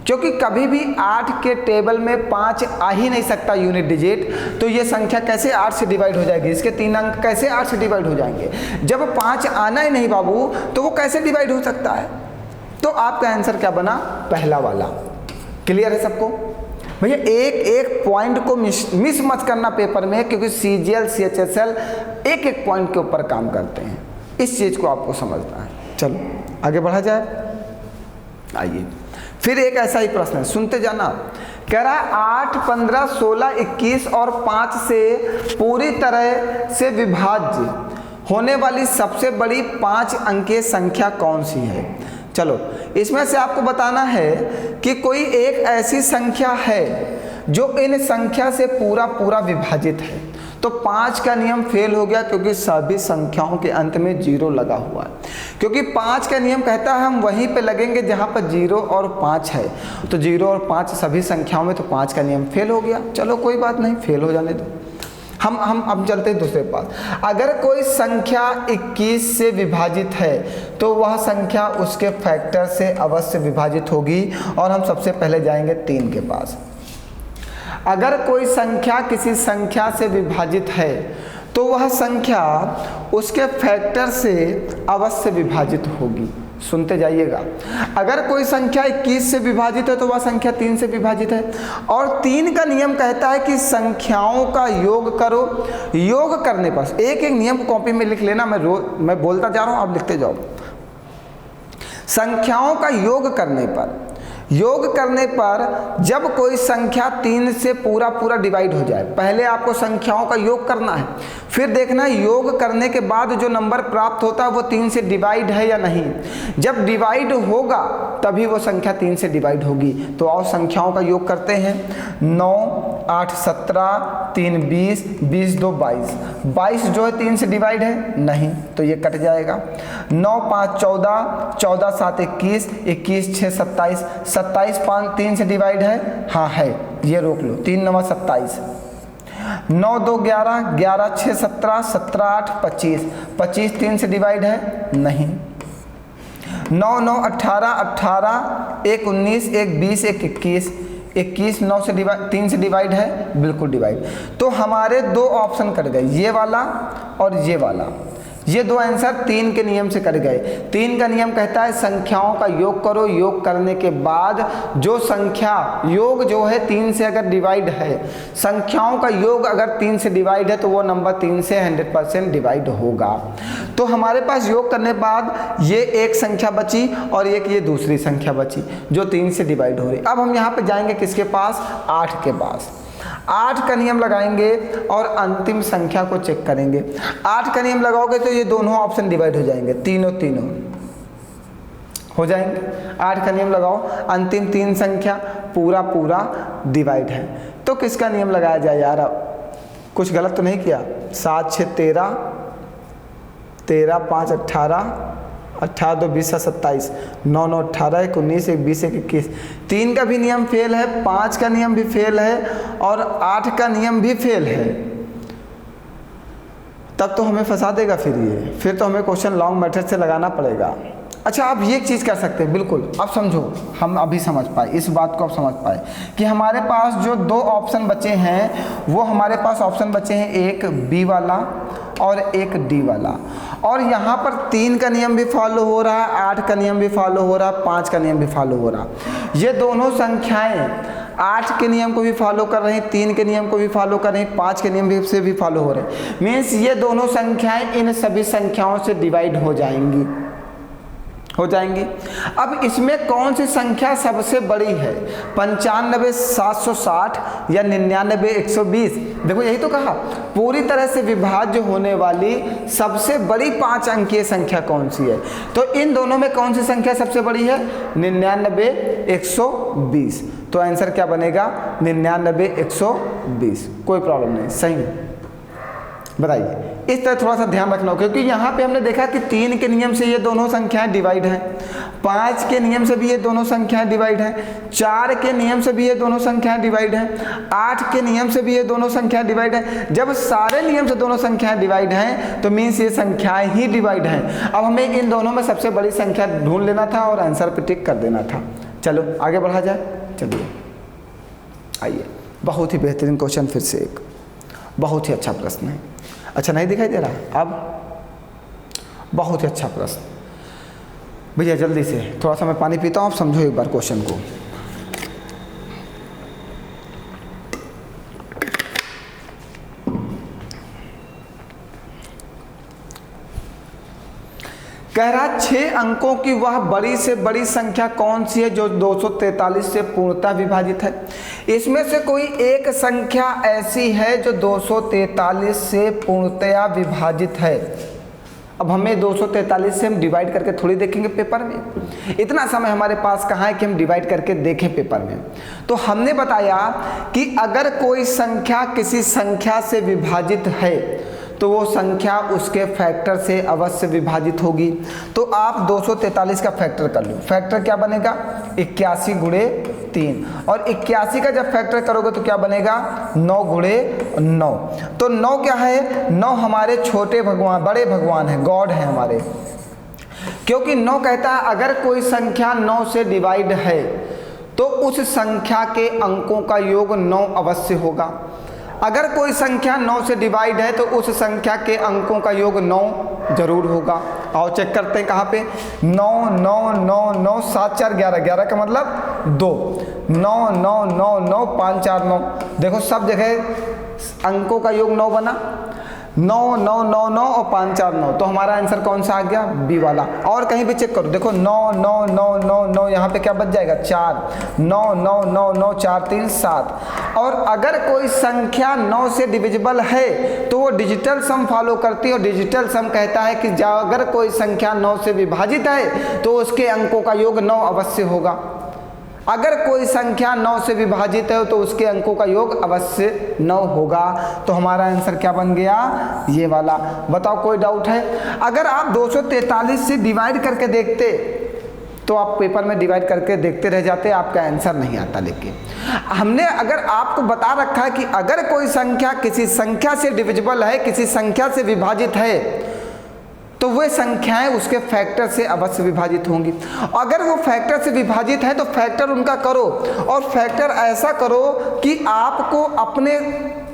क्योंकि कभी भी 8 के टेबल में 5 आ ही नहीं सकता यूनिट डिजिट। तो ये संख्या कैसे 8 से डिवाइड हो जाएगी, इसके 3 अंक कैसे 8 से डिवाइड हो जाएंगे। जब 5 आना ही नहीं बाबू तो वो कैसे डिवाइड हो सकता है। तो आपका आंसर क्या बना, पहला वाला। क्लियर है सबको भैया? एक एक पॉइंट को मिस मत करना पेपर में, क्योंकि सीजीएल सीएचएसएल एक एक पॉइंट के ऊपर काम करते हैं। इस चीज़ को आपको समझना है। चलो आगे बढ़ा जाए। आइए फिर एक ऐसा ही प्रश्न है, सुनते जाना। कह रहा है 8 15 16 21 और 5 से पूरी तरह से विभाज्य होने वाली सबसे बड़ी 5 अंकीय संख्या कौन सी है। चलो इसमें से आपको बताना है कि कोई एक ऐसी संख्या है जो इन संख्या से पूरा पूरा विभाजित है। तो 5 का नियम फेल हो गया, क्योंकि सभी संख्याओं के अंत में 0 लगा हुआ है। क्योंकि 5 का नियम कहता है हम वहीं पे लगेंगे जहाँ पर 0 और 5 है। तो 0 और 5 सभी संख्याओं में, तो 5 का नियम फेल हो गया। चलो कोई बात नहीं, फेल हो जाने दो। हम अब चलते हैं दूसरे पास। अगर कोई संख्या 21 से विभाजित है तो वह संख्या उसके फैक्टर से अवश्य विभाजित होगी। और हम सबसे पहले जाएंगे 3 के पास। अगर कोई संख्या किसी संख्या से विभाजित है तो वह संख्या उसके फैक्टर से अवश्य विभाजित होगी। सुनते जाइएगा। अगर कोई संख्या 21 से विभाजित है तो वह संख्या 3 से विभाजित है। और 3 का नियम कहता है कि संख्याओं का योग करो। योग करने पर एक एक नियम को कॉपी में लिख लेना। मैं बोलता जा रहा हूँ, आप लिखते जाओ। संख्याओं का योग करने पर योग करने पर जब कोई संख्या 3 से पूरा पूरा डिवाइड हो जाए, पहले आपको संख्याओं का योग करना है, फिर देखना है योग करने के बाद जो नंबर प्राप्त होता है वो 3 से डिवाइड है या नहीं। जब डिवाइड होगा तभी वो संख्या 3 से डिवाइड होगी। तो और संख्याओं का योग करते हैं। 9, 8, 17, 3, 20, 20, 2, 22। 22 जो है 3 से डिवाइड है नहीं, तो ये कट जाएगा। 9, 5, 14, 14, 7, 21, 21, 6, 27, 27, 5 3 से डिवाइड है, हाँ है, ये रोक लो। 3, 9, 27। 9, 2, 11, 11, 6, 17, 17, 8, 25, 25 3 से डिवाइड है नहीं। 9, 9, 18, 18, 1, 19, 1, 20, 1, 21, 21 9 से डिवाइड 3 से डिवाइड है, बिल्कुल डिवाइड। तो हमारे दो ऑप्शन कट गए, ये वाला और ये वाला। ये दो आंसर 3 के नियम से कट गए। 3 का नियम कहता है संख्याओं का योग करो, योग करने के बाद जो संख्या योग जो है 3 से अगर डिवाइड है, संख्याओं का योग अगर 3 से डिवाइड है तो वो नंबर 3 से 100% डिवाइड होगा। तो हमारे पास योग करने के बाद ये एक संख्या बची और एक ये दूसरी संख्या बची जो 3 से डिवाइड हो रही। अब हम यहाँ पे जाएंगे किसके पास, 8 के पास। 8 का नियम लगाएंगे और अंतिम संख्या को चेक करेंगे। 8 का नियम लगाओगे तो ये दोनों ऑप्शन डिवाइड हो जाएंगे, तीनों हो जाएंगे। 8 का नियम लगाओ, अंतिम 3 संख्या पूरा पूरा डिवाइड है। तो किसका नियम लगाया जाए यार, अब कुछ गलत तो नहीं किया। 7, 6, 13, 13, 5, 18, 18, 2, 20, 27, 9, 9, 18, 1, 19, 1, 20, 1, 21। 3 का भी नियम फेल है, 5 का नियम भी फेल है और 8 का नियम भी फेल है। तब तो हमें फंसा देगा फिर तो हमें क्वेश्चन लॉन्ग मेथड से लगाना पड़ेगा। अच्छा, आप ये एक चीज़ कर सकते हैं, बिल्कुल अब समझो, हम अभी समझ पाए इस बात को, अब समझ पाए कि हमारे पास जो दो ऑप्शन बचे हैं वो हमारे पास ऑप्शन बचे हैं, एक बी वाला और एक डी वाला। और यहाँ पर 3 का नियम भी फॉलो हो रहा है, 8 का नियम भी फॉलो हो रहा है, 5 का नियम भी फॉलो हो रहा है। ये दोनों संख्याएं 8 के नियम को भी फॉलो कर रहे हैं, 3 के नियम को भी फॉलो कर रहे हैं, 5 के नियम से भी फॉलो हो रहे हैं। मीन्स ये दोनों संख्याएं इन सभी संख्याओं से डिवाइड हो जाएंगी। अब इसमें कौन सी संख्या सबसे बड़ी है, 95 760 या 99 120? देखो यही तो कहा, पूरी तरह से विभाज्य होने वाली सबसे बड़ी 5 अंकीय संख्या कौन सी है। तो इन दोनों में कौन सी संख्या सबसे बड़ी है, 99 120। तो आंसर क्या बनेगा, 99 120। कोई प्रॉब्लम नहीं, सही बताइए। इस तरह थोड़ा सा ध्यान रखना, क्योंकि यहाँ पे हमने देखा कि 3 के नियम से ये दोनों संख्याएं डिवाइड हैं, 5 के नियम से भी ये दोनों संख्याएं डिवाइड हैं, 4 के नियम से भी ये दोनों संख्याएं डिवाइड हैं, 8 के नियम से भी ये दोनों संख्याएं डिवाइड हैं। जब सारे नियम से दोनों संख्याएं डिवाइड हैं तो मीन्स ये संख्याएं ही डिवाइड हैं। अब हमें इन दोनों में सबसे बड़ी संख्या ढूंढ लेना था और आंसर पे टिक कर देना था। चलो आगे बढ़ा जाए, चलिए आइए। बहुत ही बेहतरीन क्वेश्चन, फिर से एक बहुत ही अच्छा प्रश्न है। अच्छा नहीं दिखाई दे रहा, अब बहुत ही अच्छा प्रश्न। भैया जल्दी से थोड़ा सा मैं पानी पीता हूँ, आप समझो एक बार क्वेश्चन को। कह रहा 6 अंकों की वह बड़ी से बड़ी संख्या कौन सी है जो 243 से पूर्णतः विभाजित है। इसमें से कोई एक संख्या ऐसी है जो 243 से पूर्णतया विभाजित है। अब हमें 243 से हम डिवाइड करके थोड़ी देखेंगे पेपर में, इतना समय हमारे पास कहाँ है कि हम डिवाइड करके देखें पेपर में। तो हमने बताया कि अगर कोई संख्या किसी संख्या से विभाजित है तो वो संख्या उसके फैक्टर से अवश्य विभाजित होगी। तो आप 243 का फैक्टर कर लो, फैक्टर क्या बनेगा, 81 गुणे 3, और 81 का जब फैक्टर करोगे तो क्या बनेगा, 9 गुणे 9। तो 9 क्या है, 9 हमारे छोटे भगवान, बड़े भगवान हैं, गॉड हैं हमारे। क्योंकि 9 कहता है अगर कोई संख्या 9 से डिवाइड है तो उस संख्या के अंकों का योग 9 अवश्य होगा। अगर कोई संख्या 9 से डिवाइड है तो उस संख्या के अंकों का योग 9 जरूर होगा। आओ चेक करते हैं कहाँ पे, 9 9 9 9 7 4 11, 11 का मतलब 2, 9 9 9 9 5 4 9। देखो सब जगह अंकों का योग 9 बना, 9 9 9 9 और 5 4 9। तो हमारा आंसर कौन सा आ गया, बी वाला। और कहीं भी चेक करो, देखो 9 9 9 9 9 9, यहाँ पे क्या बच जाएगा 4, 9 9 9 9 4 3 7। और अगर कोई संख्या 9 से डिविजिबल है तो वो डिजिटल सम फॉलो करती है, और डिजिटल सम कहता है कि अगर कोई संख्या 9 से विभाजित है तो उसके अंकों का योग 9 अवश्य होगा। अगर कोई संख्या 9 से विभाजित है तो उसके अंकों का योग अवश्य 9 होगा। तो हमारा आंसर क्या बन गया, ये वाला। बताओ कोई डाउट है? अगर आप 243 से डिवाइड करके देखते तो आप पेपर में डिवाइड करके देखते रह जाते, आपका आंसर नहीं आता। लेकिन हमने अगर आपको बता रखा है कि अगर कोई संख्या किसी संख्या से डिविजिबल है, किसी संख्या से विभाजित है, तो वे संख्याएं उसके फैक्टर से अवश्य विभाजित होंगी। अगर वो फैक्टर से विभाजित है तो फैक्टर उनका करो, और फैक्टर ऐसा करो कि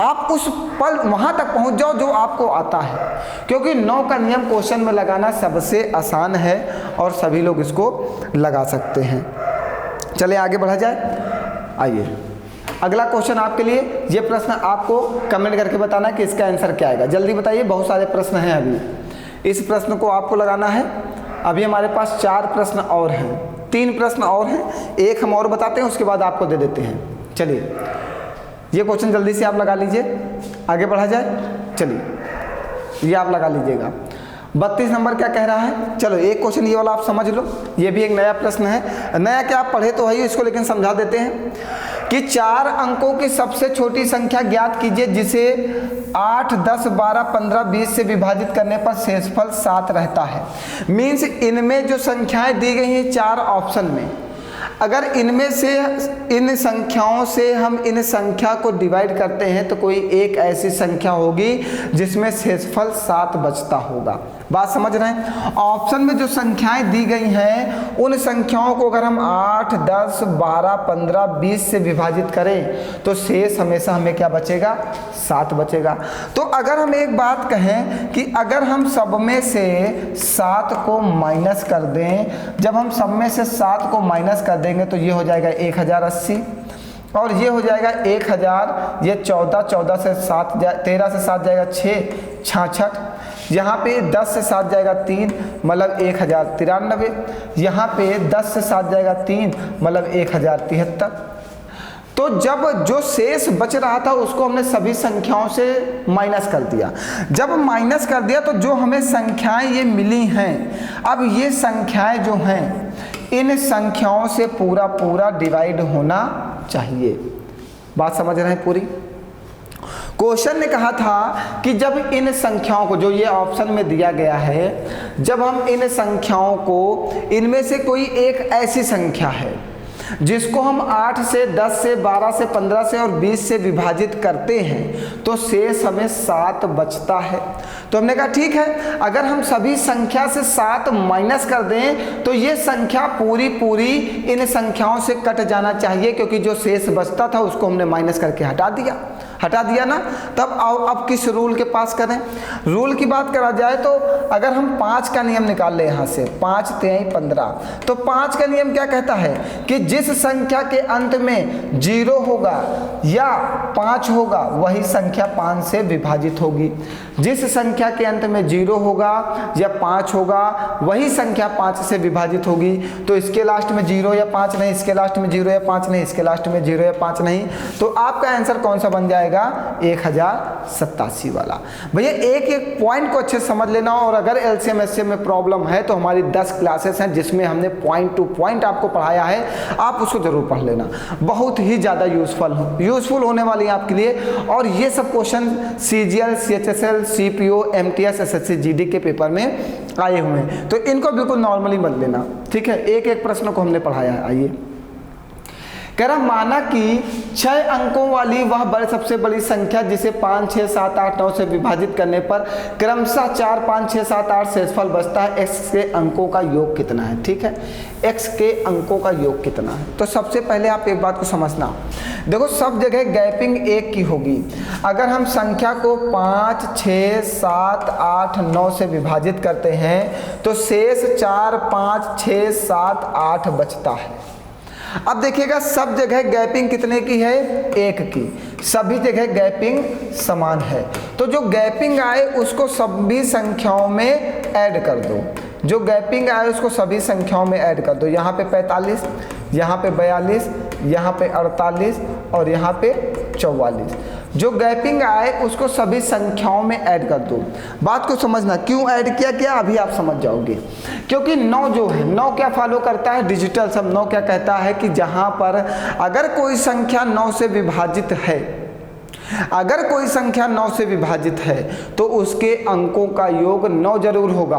आप उस पल वहां तक पहुंच जाओ जो आपको आता है, क्योंकि 9 का नियम क्वेश्चन में लगाना सबसे आसान है और सभी लोग इसको लगा सकते हैं। चलिए आगे बढ़ा जाए। आइए अगला क्वेश्चन आपके लिए। ये प्रश्न आपको कमेंट करके बताना कि इसका आंसर क्या आएगा। जल्दी बताइए, बहुत सारे प्रश्न हैं अभी। इस प्रश्न को आपको लगाना है। अभी हमारे पास 4 प्रश्न और हैं, 3 प्रश्न और हैं, एक हम और बताते हैं, उसके बाद आपको दे देते हैं। चलिए ये क्वेश्चन जल्दी से आप लगा लीजिए, आगे बढ़ा जाए। चलिए ये आप लगा लीजिएगा। 32 नंबर क्या कह रहा है? चलो एक क्वेश्चन ये वाला आप समझ लो, ये भी एक नया प्रश्न है। नया क्या, आप पढ़े तो है इसको, लेकिन समझा देते हैं कि 4 अंकों की सबसे छोटी संख्या ज्ञात कीजिए जिसे 8, 10, 12, 15, 20 से विभाजित करने पर शेषफल 7 रहता है। मीन्स इनमें जो संख्याएं दी गई हैं 4 ऑप्शन में, अगर इनमें से इन संख्याओं से हम इन संख्या को डिवाइड करते हैं तो कोई एक ऐसी संख्या होगी जिसमें शेषफल 7 बचता होगा। बात समझ रहे हैं? ऑप्शन में जो संख्याएं दी गई हैं उन संख्याओं को अगर हम 8, 10, 12, 15, 20 से विभाजित करें तो शेष हमेशा हमें क्या बचेगा, 7 बचेगा। तो अगर हम एक बात कहें कि अगर हम सब में से 7 को माइनस कर दें, जब हम सब में से 7 को माइनस कर देंगे तो ये हो जाएगा 1080, और ये हो जाएगा 1000, ये 14, 14 से 7 13 से 7 जाएगा 6, 66, यहाँ पे 10 से 7 जाएगा 3, मतलब 1093, यहाँ पे 10 से 7 जाएगा 3, मतलब 1073। तो जब जो शेष बच रहा था उसको हमने सभी संख्याओं से माइनस कर दिया। जब माइनस कर दिया तो जो हमें संख्याएं ये मिली हैं, अब ये संख्याएं जो हैं इन संख्याओं से पूरा डिवाइड होना चाहिए। बात समझ रहे हैं पूरी? क्वेश्चन ने कहा था कि जब इन संख्याओं को, जो ये ऑप्शन में दिया गया है, जब हम इन संख्याओं को, इनमें से कोई एक ऐसी संख्या है जिसको हम 8 से 10 से 12 से 15 से और 20 से विभाजित करते हैं तो शेष हमें 7 बचता है। तो हमने कहा ठीक है, अगर हम सभी संख्या से 7 माइनस कर दें तो ये संख्या पूरी इन संख्याओं से कट जाना चाहिए, क्योंकि जो शेष बचता था उसको हमने माइनस करके हटा दिया ना। तब आओ अब किस रूल के पास करें? रूल की बात करा जाए तो अगर हम 5 का नियम निकाल ले, यहाँ से 5 3 15, तो 5 का नियम क्या कहता है कि जिस संख्या के अंत में 0 होगा या 5 होगा वही संख्या 5 से विभाजित होगी। जिस संख्या के अंत में 0 होगा या 5 होगा वही संख्या 5 से विभाजित होगी। तो इसके लास्ट में 0 या 5 नहीं, इसके लास्ट में 0 या 5 नहीं, इसके लास्ट में 0 या 5 नहीं। तो आपका आंसर कौन सा बन जाएगा? 1087 वाला। भैया एक पॉइंट को अच्छे समझ लेना, और अगर एलसीएम एचसीएम में प्रॉब्लम है तो हमारी 10 क्लासेस हैं जिसमें हमने पॉइंट टू पॉइंट आपको पढ़ाया है, आप उसको जरूर पढ़ लेना। बहुत ही ज़्यादा यूजफुल होने वाली है आपके लिए। और ये सब question CGL, CHSL, CPO, MTS, SSC, GD के पेपर में आए हुए हैं, तो इनको बिल्कुल नॉर्मली मत लेना, ठीक है? एक प्रश्न को हमने पढ़ाया है। आइए कह रहा, माना कि 6 अंकों वाली वह सबसे बड़ी संख्या जिसे 5, 6, 7, 8, 9 से विभाजित करने पर क्रमशः 4, 5, 6, 7, 8 शेषफल बचता है, x के अंकों का योग कितना है? ठीक है, x के अंकों का योग कितना है? तो सबसे पहले आप एक बात को समझना, देखो सब जगह गैपिंग 1 की होगी। अगर हम संख्या को 5, 6, 7, 8, 9 से विभाजित करते हैं तो शेष 4, 5, 6, 7, 8 बचता है। अब देखिएगा सब जगह गैपिंग कितने की है? 1 की। सभी जगह गैपिंग समान है, तो जो गैपिंग आए उसको सभी संख्याओं में ऐड कर दो। जो गैपिंग आए उसको सभी संख्याओं में ऐड कर दो। यहाँ पे 45, यहाँ पे 42, यहाँ पे 48 और यहाँ पे 44। जो गैपिंग आए उसको सभी संख्याओं में ऐड कर दो। बात को समझना, क्यों ऐड किया गया अभी आप समझ जाओगे। क्योंकि 9 जो है, 9 क्या फॉलो करता है, डिजिटल सम। 9 क्या कहता है कि जहाँ पर अगर कोई संख्या 9 से विभाजित है, अगर कोई संख्या 9 से विभाजित है तो उसके अंकों का योग 9 जरूर होगा।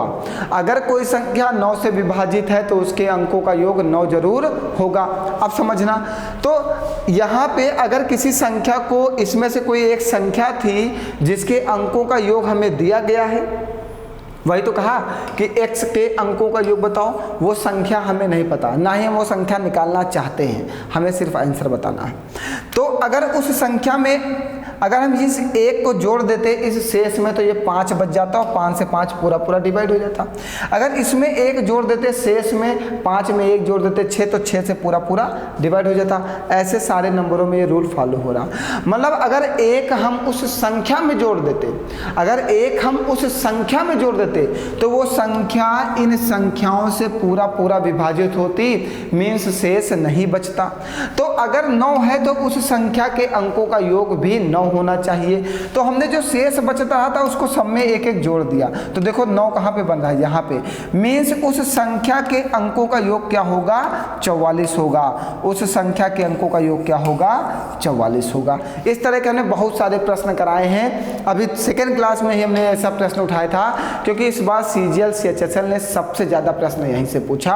अगर कोई संख्या 9 से विभाजित है तो उसके अंकों का योग 9 जरूर होगा। अब समझना, तो यहाँ पे अगर किसी संख्या को, इसमें से कोई एक संख्या थी जिसके अंकों का योग हमें दिया गया है, वही तो कहा कि x के अंकों का योग बताओ, वो संख्या हमें नहीं पता, ना ही हम वो संख्या निकालना चाहते हैं, हमें सिर्फ आंसर बताना है। तो अगर उस संख्या में अगर हम इस 1 को जोड़ देते इस शेष में तो ये 5 बच जाता और 5 से 5 पूरा डिवाइड हो जाता। अगर इसमें 1 जोड़ देते शेष में, 5 में 1 जोड़ देते 6 तो 6 से पूरा डिवाइड हो जाता। ऐसे सारे नंबरों में ये रूल फॉलो हो रहा। मतलब अगर 1 हम उस संख्या में जोड़ देते, अगर 1 हम उस संख्या में जोड़ देते तो वो संख्या इन संख्याओं से पूरा विभाजित होती, मीन्स शेष नहीं बचता। तो अगर 9 है तो उस संख्या के अंकों का योग भी 9 होना चाहिए। तो हमने जो शेष बचता था उसको सब में 1-1 जोड़ दिया। तो देखो 9 कहाँ पे बन रहा है, यहाँ पे, मीन्स उस संख्या के अंकों का योग क्या होगा, 44 होगा। उस संख्या के अंकों का योग क्या होगा, 44 होगा। इस तरह के हमने बहुत सारे प्रश्न कराए हैं। अभी सेकेंड क्लास में ही हमने ऐसा प्रश्न उठाया था, क्योंकि इस बार CGL CHSL ने सबसे ज़्यादा प्रश्न यहीं से पूछा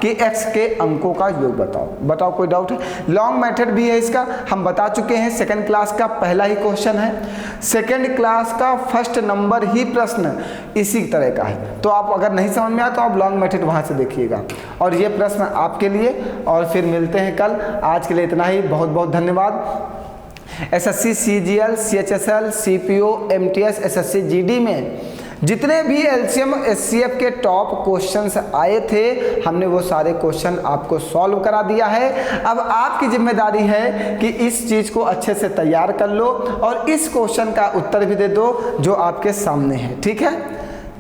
कि x के अंकों का योग बताओ। कोई डाउट है? लॉन्ग मेथड भी है इसका, हम बता चुके हैं। सेकेंड क्लास का पहला ही क्वेश्चन है, सेकेंड क्लास का फर्स्ट नंबर ही प्रश्न इसी तरह का है। तो आप अगर नहीं समझ में आया तो आप लॉन्ग मेथड वहाँ से देखिएगा। और ये प्रश्न आपके लिए, और फिर मिलते हैं कल। आज के लिए इतना ही, बहुत बहुत धन्यवाद। SSC CGL CHSL CPO MTS SSC GD में जितने भी LCM SCF के टॉप क्वेश्चंस आए थे, हमने वो सारे क्वेश्चन आपको सॉल्व करा दिया है। अब आपकी जिम्मेदारी है कि इस चीज़ को अच्छे से तैयार कर लो और इस क्वेश्चन का उत्तर भी दे दो जो आपके सामने है। ठीक है,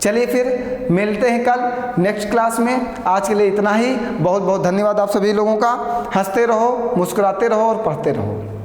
चलिए फिर मिलते हैं कल नेक्स्ट क्लास में। आज के लिए इतना ही, बहुत बहुत धन्यवाद आप सभी लोगों का। हंसते रहो, मुस्कुराते रहो और पढ़ते रहो।